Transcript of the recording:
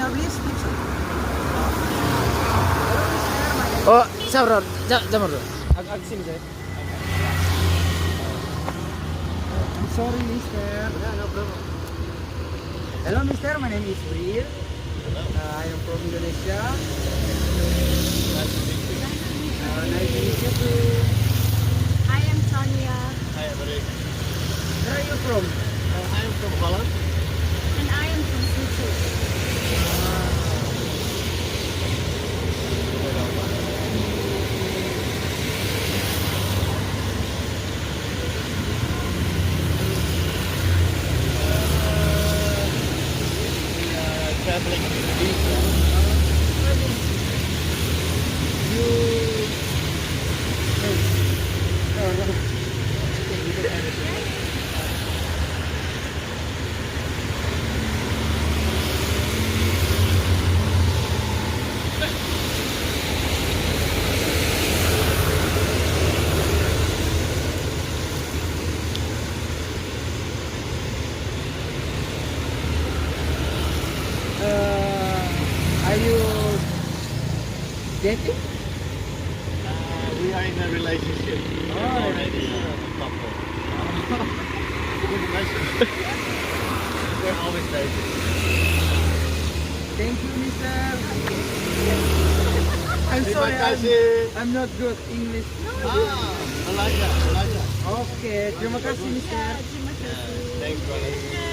please. Oh, sabar, jamur. Ag sini saya. I'm sorry, mister. No problem. Hello, mister. My name is Bril. I am from Indonesia. Nice to meet you too. I am Sonia, Hi everybody. Where are you from? I am from Holland. and I am from Switzerland. Traveling to Indonesia. Are you dating? We are in a relationship. We are already a couple. Good question. We're always dating. Thank you, mister. I'm Terima sorry, kasih. I'm not good English. Belajar. Oke, terima kasih, mister. Terima kasih. Thanks brother.